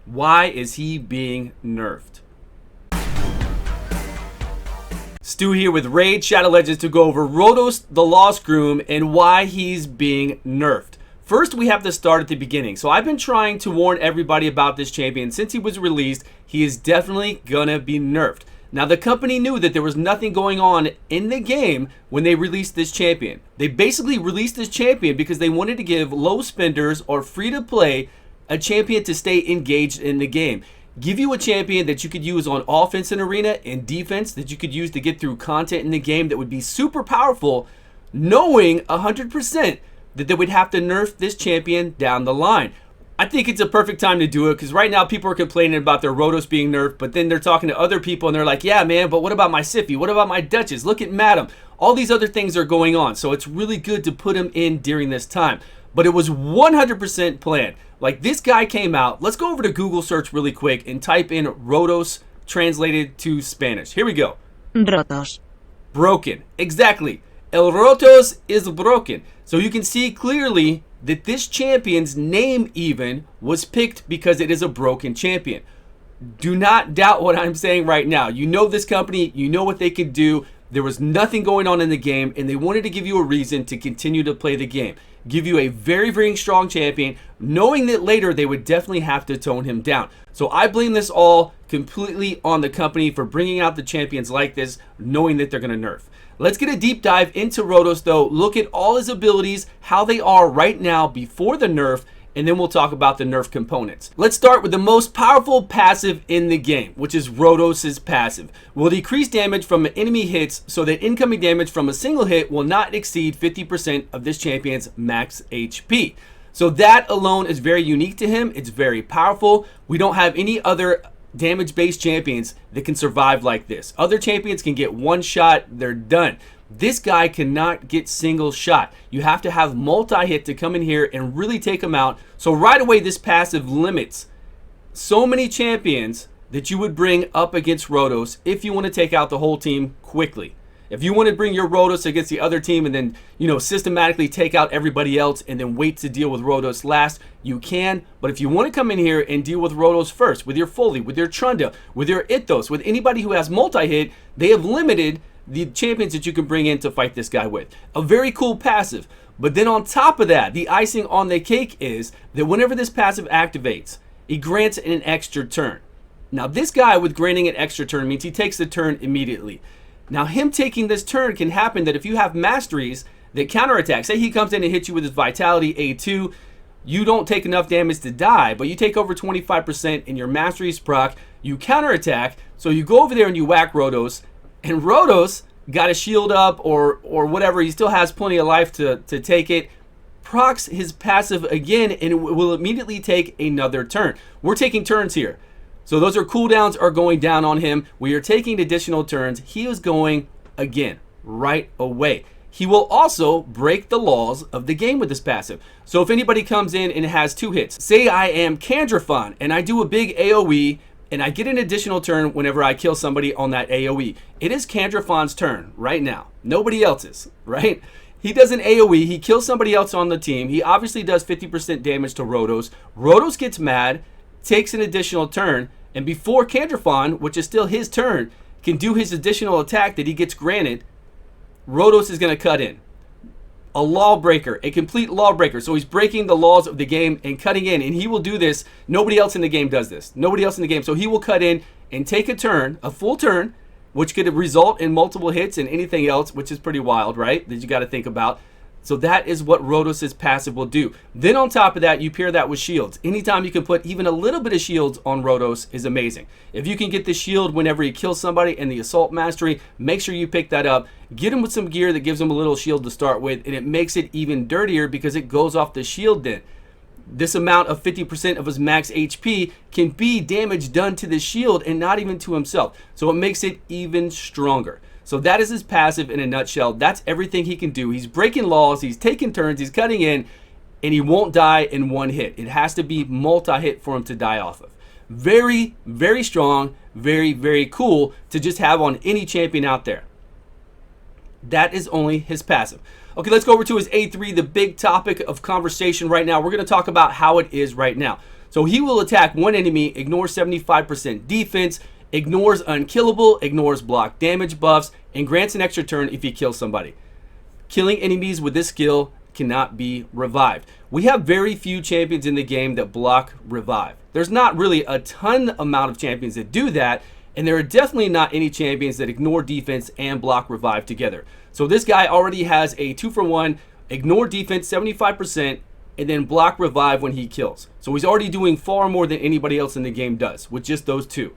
Why is he being nerfed? Stu here with Raid Shadow Legends to go over Rotos the Lost Groom and why he's being nerfed. First, we have to start at the beginning. So I've been trying to warn everybody about this champion. Since he was released, he is definitely gonna be nerfed. Now, the company knew that there was nothing going on in the game when they released this champion. They basically released this champion because they wanted to give low spenders or free to play a champion to stay engaged in the game. Give you a champion that you could use on offense in arena and defense, that you could use to get through content in the game that would be super powerful, knowing 100% that they would have to nerf this champion down the line. I think it's a perfect time to do it because right now people are complaining about their Rotos being nerfed, but then they're talking to other people and they're like, yeah man, but what about my Siffy? What about my Duchess? Look at Madam. All these other things are going on, so it's really good to put him in during this time. But it was 100% planned. Like, this guy came out. Let's go over to Google search really quick and type in Rotos translated to Spanish. Here we go. Rotos. Broken. Exactly. El Rotos is broken. So you can see clearly that this champion's name even was picked because it is a broken champion. Do not doubt what I'm saying right now. You know this company. You know what they could do. There was nothing going on in the game, and they wanted to give you a reason to continue to play the game. Give you a very, very strong champion, knowing that later they would definitely have to tone him down. So I blame this all completely on the company for bringing out the champions like this, knowing that they're going to nerf. Let's get a deep dive into Rotos though. Look at all his abilities, how they are right now before the nerf, and then we'll talk about the nerf components. Let's start with the most powerful passive in the game, which is Rotos' passive. Will decrease damage from enemy hits so that incoming damage from a single hit will not exceed 50% of this champion's max HP. So that alone is very unique to him. It's very powerful. We don't have any other damage-based champions that can survive like this. Other champions can get one shot, they're done. This guy cannot get single shot. You have to have multi-hit to come in here and really take him out. So right away, this passive limits so many champions that you would bring up against Rotos if you want to take out the whole team quickly. If you want to bring your Rotos against the other team and then, systematically take out everybody else and then wait to deal with Rotos last, you can. But if you want to come in here and deal with Rotos first, with your Foley, with your Trunda, with your Ithos, with anybody who has multi-hit, they have limited the champions that you can bring in to fight this guy with. A very cool passive. But then on top of that, the icing on the cake is that whenever this passive activates, it grants an extra turn. Now this guy with granting an extra turn means he takes the turn immediately. Now him taking this turn can happen that if you have masteries that counterattack, say he comes in and hits you with his Vitality A2, you don't take enough damage to die, but you take over 25% in your masteries proc, you counterattack, so you go over there and you whack Rotos, and Rotos got a shield up or whatever, he still has plenty of life to take it, procs his passive again, and it will immediately take another turn. We're taking turns here. So those are cooldowns are going down on him. We are taking additional turns. He is going again right away. He will also break the laws of the game with this passive. So if anybody comes in and has 2 hits, say I am Candrafon and I do a big AoE and I get an additional turn whenever I kill somebody on that AoE. It is Candrafon's turn right now. Nobody else's, right? He does an AoE. He kills somebody else on the team. He obviously does 50% damage to Rotos. Rotos gets mad, takes an additional turn, and before Candrafon, which is still his turn, can do his additional attack that he gets granted, Rotos is going to cut in. A lawbreaker, a complete lawbreaker. So he's breaking the laws of the game and cutting in, and he will do this. Nobody else in the game does this. Nobody else in the game. So he will cut in and take a turn, a full turn, which could result in multiple hits and anything else, which is pretty wild, right? That you got to think about. So that is what Rotos' passive will do. Then on top of that, you pair that with shields. Anytime you can put even a little bit of shields on Rotos is amazing. If you can get the shield whenever he kills somebody in the assault mastery, make sure you pick that up. Get him with some gear that gives him a little shield to start with, and it makes it even dirtier because it goes off the shield then. This amount of 50% of his max HP can be damage done to the shield and not even to himself. So it makes it even stronger. So that is his passive in a nutshell. That's everything he can do. He's breaking laws, he's taking turns, he's cutting in, and he won't die in one hit. It has to be multi-hit for him to die off of. Very, very strong, very, very cool to just have on any champion out there. That is only his passive. Okay, let's go over to his A3, the big topic of conversation right now. We're going to talk about how it is right now. So he will attack one enemy, ignore 75% defense, ignores unkillable, ignores block damage buffs, and grants an extra turn if he kills somebody. Killing enemies with this skill cannot be revived. We have very few champions in the game that block revive. There's not really a ton amount of champions that do that, and there are definitely not any champions that ignore defense and block revive together. So this guy already has a 2-for-1, ignore defense 75%, and then block revive when he kills. So he's already doing far more than anybody else in the game does with just those two.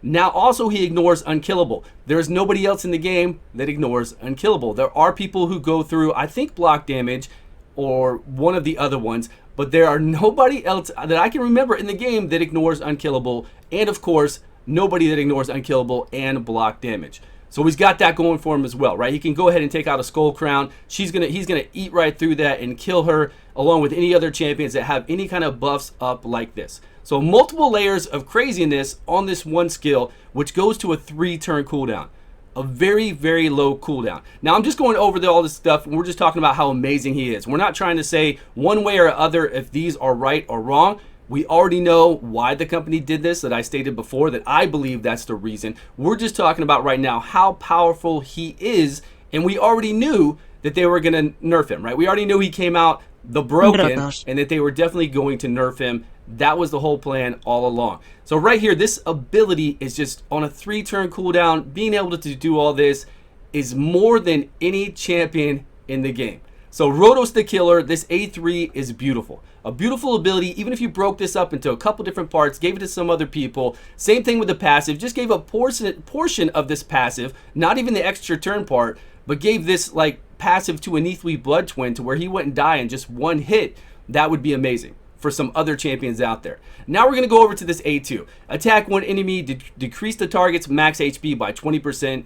Now also he ignores unkillable. There is nobody else in the game that ignores unkillable. There are people who go through, I think, block damage or one of the other ones, but there are nobody else that I can remember in the game that ignores unkillable, and of course nobody that ignores unkillable and block damage. So he's got that going for him as well, right? He can go ahead and take out a Skull Crown. He's gonna eat right through that and kill her, along with any other champions that have any kind of buffs up like this. So multiple layers of craziness on this one skill, which goes to a 3-turn cooldown. A very, very low cooldown. Now I'm just going over all this stuff, and we're just talking about how amazing he is. We're not trying to say one way or other if these are right or wrong. We already know why the company did this, that I stated before, that I believe that's the reason. We're just talking about right now how powerful he is, and we already knew that they were going to nerf him, right? We already knew he came out the broken, and that they were definitely going to nerf him. That was the whole plan all along. So right here, this ability is just on a 3-turn cooldown. Being able to do all this is more than any champion in the game. So Rotos the Killer, this A3 is beautiful. A beautiful ability, even if you broke this up into a couple different parts, gave it to some other people. Same thing with the passive, just gave a portion of this passive, not even the extra turn part, but gave this like passive to a Neathly Blood Twin to where he wouldn't die in just one hit. That would be amazing for some other champions out there. Now we're going to go over to this A2. Attack one enemy, decrease the target's max HP by 20%,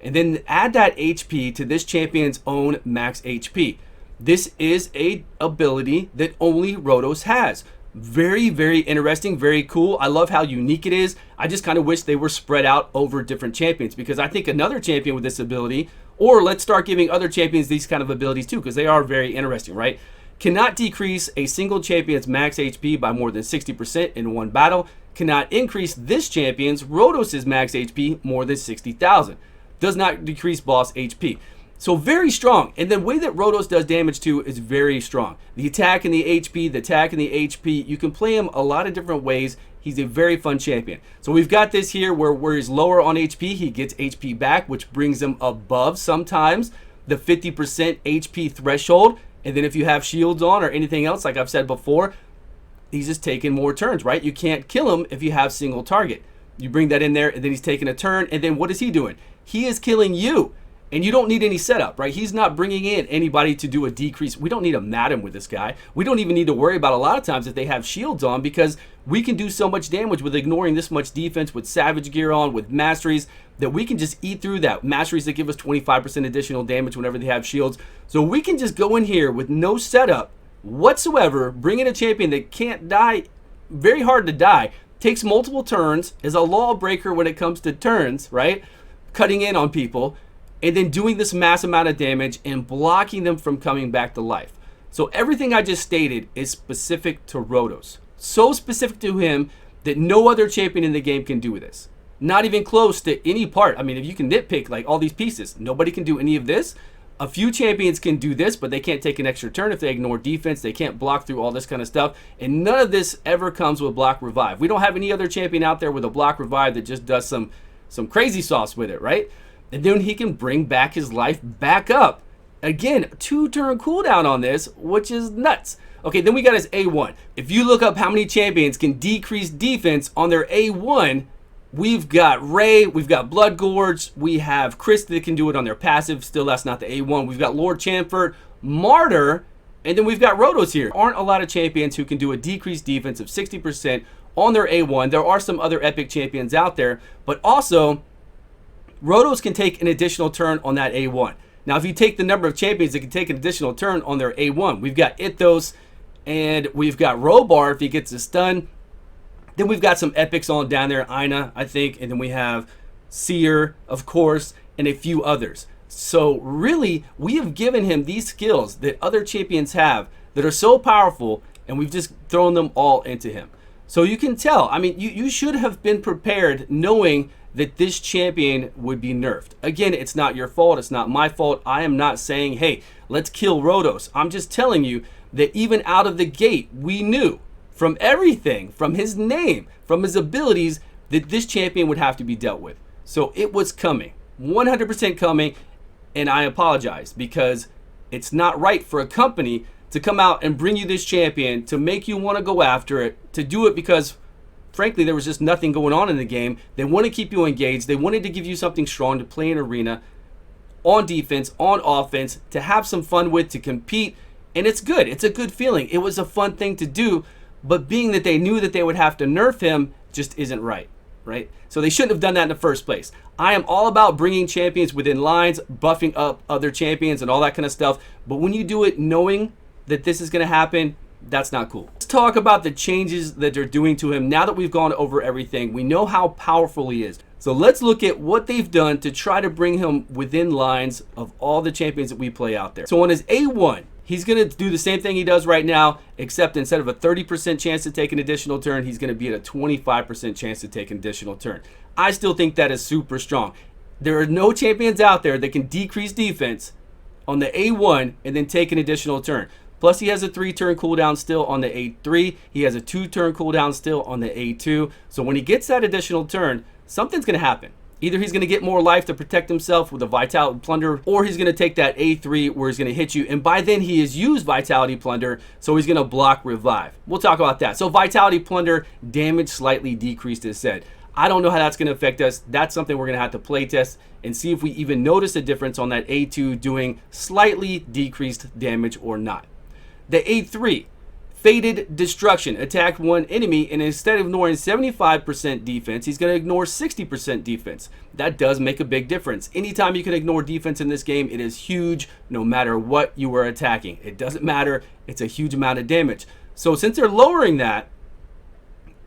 and then add that HP to this champion's own max HP. This is a ability that only Rotos has. Very, very interesting, very cool. I love how unique it is. I just kind of wish they were spread out over different champions, because I think another champion with this ability, or let's start giving other champions these kind of abilities too, because they are very interesting, right? Cannot decrease a single champion's max HP by more than 60% in one battle. Cannot increase this champion's, Rotos' max HP more than 60,000. Does not decrease boss HP. So very strong. And the way that Rotos does damage too is very strong. The attack and the HP, the attack and the HP, you can play him a lot of different ways. He's a very fun champion. So we've got this here where he's lower on HP, he gets HP back, which brings him above sometimes the 50% HP threshold. And then if you have shields on or anything else, like I've said before, he's just taking more turns, right? You can't kill him if you have single target. You bring that in there, and then he's taking a turn, and then what is he doing? He is killing you, and you don't need any setup, right? He's not bringing in anybody to do a decrease. We don't need a Madam with this guy. We don't even need to worry about a lot of times if they have shields on, because we can do so much damage with ignoring this much defense, with Savage gear on, with masteries, that we can just eat through that. Masteries that give us 25% additional damage whenever they have shields. So we can just go in here with no setup whatsoever, bring in a champion that can't die, very hard to die, takes multiple turns, is a lawbreaker when it comes to turns, right? Cutting in on people, and then doing this mass amount of damage and blocking them from coming back to life. So everything I just stated is specific to Rotos. So specific to him that no other champion in the game can do this. Not even close to any part. I mean, if you can nitpick like all these pieces, nobody can do any of this. A few champions can do this, but they can't take an extra turn if they ignore defense. They can't block through all this kind of stuff. And none of this ever comes with block revive. We don't have any other champion out there with a block revive that just does some crazy sauce with it, right? And then he can bring back his life back up. Again, 2-turn cooldown on this, which is nuts. Okay, then we got his A1. If you look up how many champions can decrease defense on their A1, we've got Ray, we've got Blood Gorge, we have Chris that can do it on their passive. Still, that's not the A1. We've got Lord Chamfort, Martyr, and then we've got Rotos here. Aren't a lot of champions who can do a decreased defense of 60% on their A1. There are some other epic champions out there, but also Rotos can take an additional turn on that A1. Now, if you take the number of champions that can take an additional turn on their A1, we've got Ithos and we've got Robar if he gets a stun. Then we've got some epics on down there, Ina, I think, and then we have Seer, of course, and a few others. So really, we have given him these skills that other champions have that are so powerful, and we've just thrown them all into him. So you can tell, I mean, you should have been prepared knowing that this champion would be nerfed. Again, it's not your fault. It's not my fault. I am not saying, hey, let's kill Rotos. I'm just telling you that even out of the gate, we knew from everything, from his name, from his abilities, that this champion would have to be dealt with. So it was coming, 100% coming, and I apologize because it's not right for a company to come out and bring you this champion, to make you want to go after it, to do it because frankly, there was just nothing going on in the game. They want to keep you engaged. They wanted to give you something strong to play in arena, on defense, on offense, to have some fun with, to compete. And it's good. It's a good feeling. It was a fun thing to do. But being that they knew that they would have to nerf him just isn't right, right? So they shouldn't have done that in the first place. I am all about bringing champions within lines, buffing up other champions and all that kind of stuff. But when you do it knowing that this is going to happen, that's not cool. Let's talk about the changes that they're doing to him. Now that we've gone over everything, we know how powerful he is. So let's look at what they've done to try to bring him within lines of all the champions that we play out there. So on his A1, he's going to do the same thing he does right now, except instead of a 30% chance to take an additional turn, he's going to be at a 25% chance to take an additional turn. I still think that is super strong. There are no champions out there that can decrease defense on the A1 and then take an additional turn. Plus, he has a 3-turn cooldown still on the A3. He has a 2-turn cooldown still on the A2. So when he gets that additional turn, something's going to happen. Either he's going to get more life to protect himself with a Vitality Plunder, or he's going to take that A3 where he's going to hit you. And by then, he has used Vitality Plunder, so he's going to block Revive. We'll talk about that. So Vitality Plunder, damage slightly decreased, as said. I don't know how that's going to affect us. That's something we're going to have to play test and see if we even notice a difference on that A2 doing slightly decreased damage or not. The A3, Fated Destruction. Attack one enemy, and instead of ignoring 75% defense, he's going to ignore 60% defense. That does make a big difference. Anytime you can ignore defense in this game, it is huge no matter what you are attacking. It doesn't matter. It's a huge amount of damage. So since they're lowering that,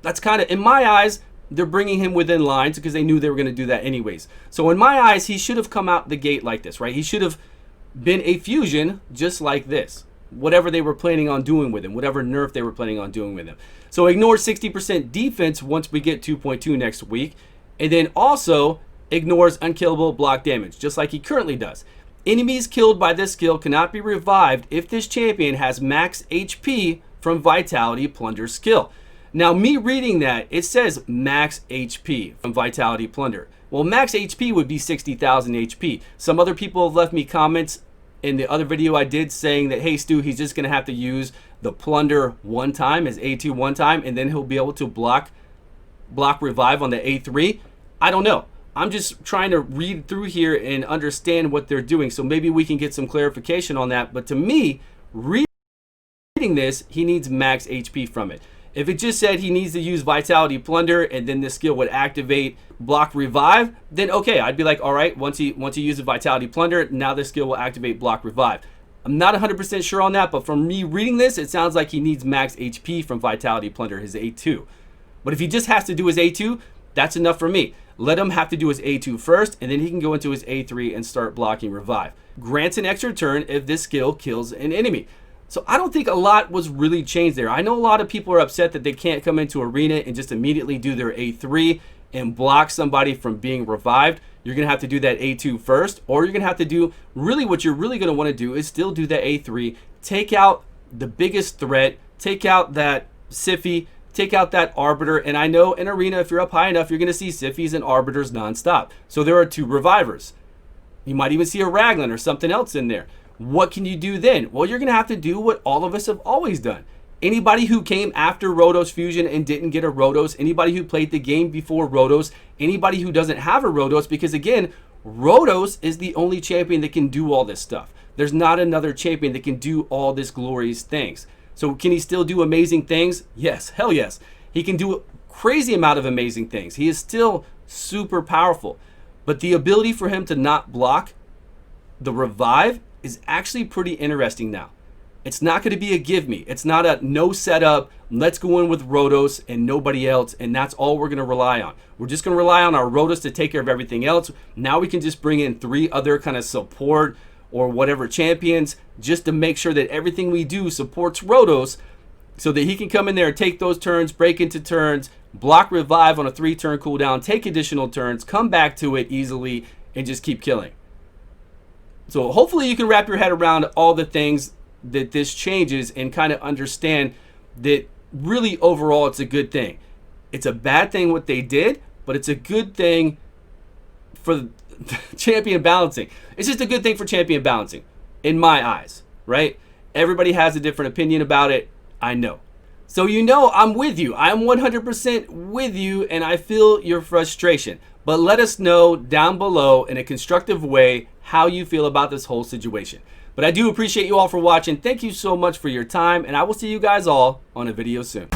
that's kind of, in my eyes, they're bringing him within lines because they knew they were going to do that anyways. So in my eyes, he should have come out the gate like this, right? He should have been a fusion just like this. Whatever they were planning on doing with him, whatever nerf they were planning on doing with him. So ignore 60% defense once we get 2.2 next week. And then also ignores unkillable block damage, just like he currently does. Enemies killed by this skill cannot be revived if this champion has max HP from Vitality Plunder skill. Now, me reading that, it says max HP from Vitality Plunder. Well, max HP would be 60,000 HP. Some other people have left me comments in the other video I did saying that, hey, Stu, he's just going to have to use the Plunder one time, his A2 one time, and then he'll be able to block Revive on the A3. I don't know. I'm just trying to read through here and understand what they're doing. So maybe we can get some clarification on that. But to me, reading this, he needs max HP from it. If it just said he needs to use Vitality Plunder and then this skill would activate Block Revive, then okay, I'd be like, all right, once he uses Vitality Plunder, now this skill will activate Block Revive. I'm not 100% sure on that, but from me reading this, it sounds like he needs max HP from Vitality Plunder, his A2. But if he just has to do his A2, that's enough for me. Let him have to do his A2 first, and then he can go into his A3 and start blocking Revive. Grants an extra turn if this skill kills an enemy. So I don't think a lot was really changed there. I know a lot of people are upset that they can't come into arena and just immediately do their A3 and block somebody from being revived. You're going to have to do that A2 first, or you're going to have to do, really what you're really going to want to do is still do that A3, take out the biggest threat, take out that Siffy, take out that Arbiter, and I know in arena, if you're up high enough, you're going to see Siffys and Arbiters nonstop. So there are 2 revivers. You might even see a Raglan or something else in there. What can you do then? Well, you're going to have to do what all of us have always done. Anybody who came after Rotos Fusion and didn't get a Rotos, anybody who played the game before Rotos, anybody who doesn't have a Rotos, because again, Rotos is the only champion that can do all this stuff. There's not another champion that can do all this glorious things. So can he still do amazing things? Yes, hell yes. He can do a crazy amount of amazing things. He is still super powerful. But the ability for him to not block the Revive is actually pretty interesting now. It's not going to be a give me. It's not a no setup, let's go in with Rotos and nobody else, and that's all we're going to rely on. We're just going to rely on our Rotos to take care of everything else. Now we can just bring in 3 other kind of support or whatever champions just to make sure that everything we do supports Rotos. so that he can come in there and take those turns, break into turns, block revive on a 3-turn cooldown, take additional turns, come back to it easily, and just keep killing. So hopefully you can wrap your head around all the things that this changes and kind of understand that really overall it's a good thing. It's a bad thing what they did, but it's a good thing for champion balancing. It's just a good thing for champion balancing in my eyes, right? Everybody has a different opinion about it, I know. So you know I'm with you. I'm 100% with you, and I feel your frustration. But let us know down below in a constructive way how you feel about this whole situation. But I do appreciate you all for watching. Thank you so much for your time, and I will see you guys all on a video soon.